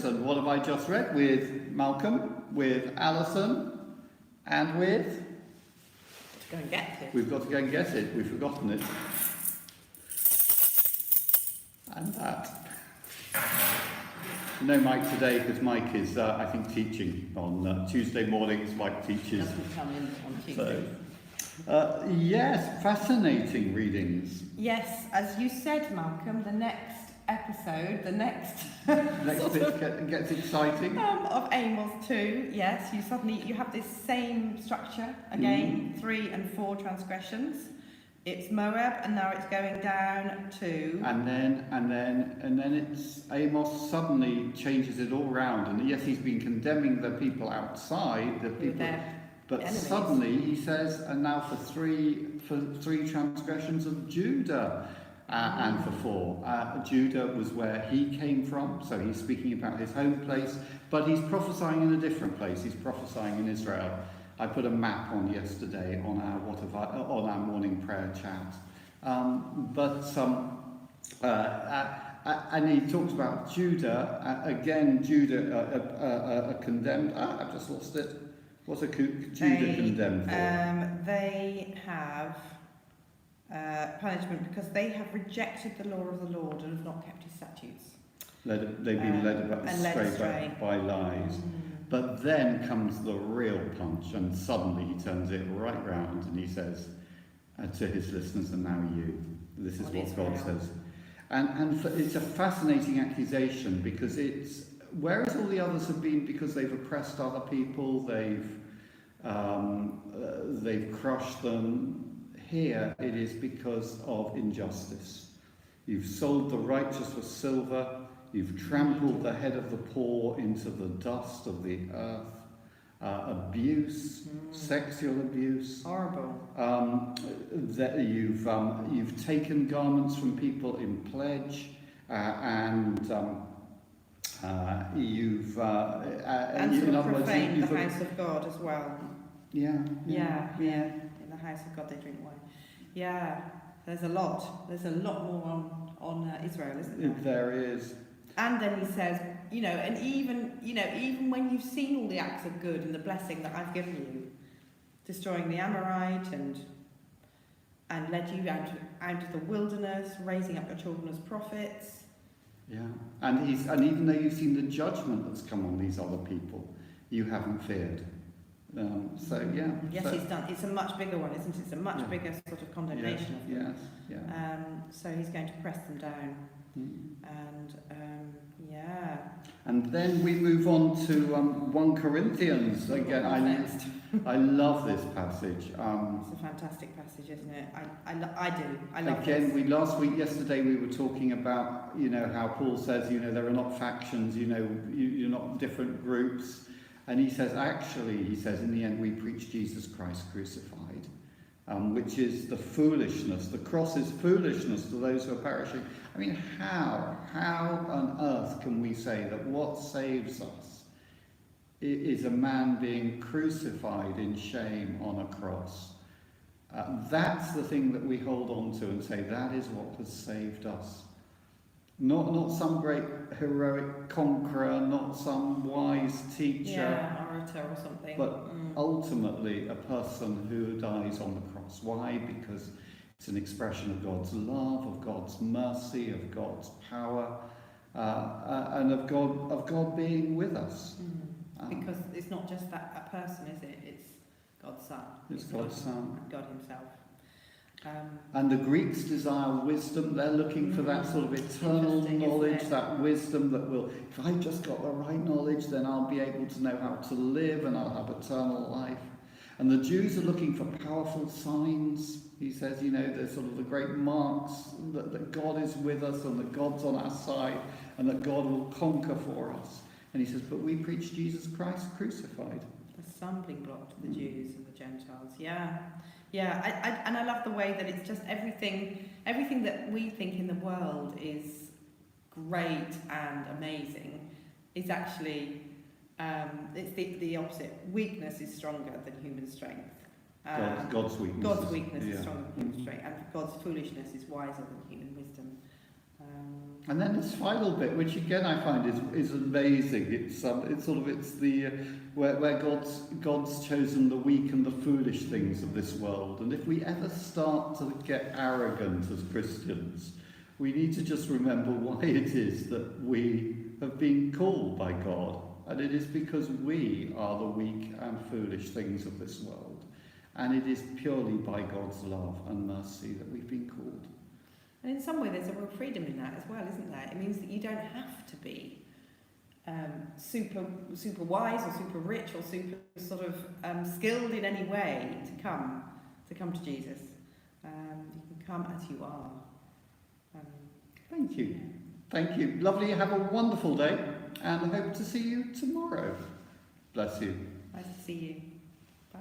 And what have I just read? With Malcolm, with Alison, and with... Go and get it. We've got to go and get it. We've forgotten it. And that. No Mike today because Mike is, I think, teaching on Tuesday mornings. Mike teaches. Doesn't come in on Tuesday. So, yes, fascinating readings. Yes, as you said, Malcolm, the next episode, the next Next bit gets exciting. of Amos 2, yes, you have this same structure again, 3 and 4 transgressions. It's Moab, and now it's going down to... And then it's Amos suddenly changes it all round. And yes, he's been condemning the people outside, the people, but enemies. Suddenly he says, and now for three transgressions of Judah, and for 4. Judah was where he came from, so he's speaking about his home place, but he's prophesying in a different place. He's prophesying in Israel. I put a map on yesterday on our morning prayer chat, and he talks about Judah again. Judah condemned. I've just lost it. What's Judah condemned for? They have punishment because they have rejected the law of the Lord and have not kept his statutes. They've been led astray by lies. But then comes the real punch, and suddenly he turns it right round and he says to his listeners, and now you. This is what God says. And it's a fascinating accusation because it's, whereas all the others have been because they've oppressed other people, they've crushed them, here it is because of injustice. You've sold the righteous for silver. You've trampled the head of the poor into the dust of the earth. Abuse, sexual abuse. Horrible. That you've taken garments from people in pledge, and you've profaned the house of God as well. Yeah. In the house of God they drink wine. Yeah, there's a lot. There's a lot more on Israel, isn't there? There is. And then he says, and even when you've seen all the acts of good and the blessing that I've given you, destroying the Amorite and led you out of the wilderness, raising up your children as prophets. Yeah, and even though you've seen the judgment that's come on these other people, you haven't feared. Yes, he's done. It's a much bigger one, isn't it? It's a much bigger sort of condemnation of them. Yes. So he's going to press them down. And then we move on to 1 Corinthians again. I love this passage. It's a fantastic passage, isn't it? I love again, this. Yesterday we were talking about how Paul says there are not factions. You're not different groups, and he says in the end we preach Jesus Christ crucified. Which is the foolishness. The cross is foolishness to those who are perishing. I mean, how on earth can we say that what saves us is a man being crucified in shame on a cross? That's the thing that we hold on to and say that is what has saved us. Not some great heroic conqueror, not some wise teacher, orator or something, but ultimately a person who dies on the cross. Why? Because it's an expression of God's love, of God's mercy, of God's power, and of God being with us. Because it's not just a person, is it? It's God's Son. It's God's Son. God Himself. And the Greeks desire wisdom. They're looking for that sort of eternal knowledge, that wisdom that will, if I've just got the right knowledge, then I'll be able to know how to live and I'll have eternal life. And the Jews are looking for powerful signs. He says, they're sort of the great marks that God is with us and that God's on our side and that God will conquer for us. And he says, but we preach Jesus Christ crucified. A stumbling block to the Jews and the Gentiles. Yeah. I love the way that it's just everything that we think in the world is great and amazing is actually it's the opposite. Weakness is stronger than human strength. God's weakness. God's weakness is stronger than human strength, and God's foolishness is wiser than human wisdom. And then this final bit, which again I find is amazing. It's the where God's chosen the weak and the foolish things of this world. And if we ever start to get arrogant as Christians, we need to just remember why it is that we have been called by God, and it is because we are the weak and foolish things of this world, and it is purely by God's love and mercy that we've been called. And in some way, there's a real freedom in that as well, isn't there? It means that you don't have to be super wise or super rich or super sort of skilled in any way to come to Jesus. You can come as you are. Thank you. Thank you. Lovely. Have a wonderful day, and I hope to see you tomorrow. Bless you. Nice to see you. Bye.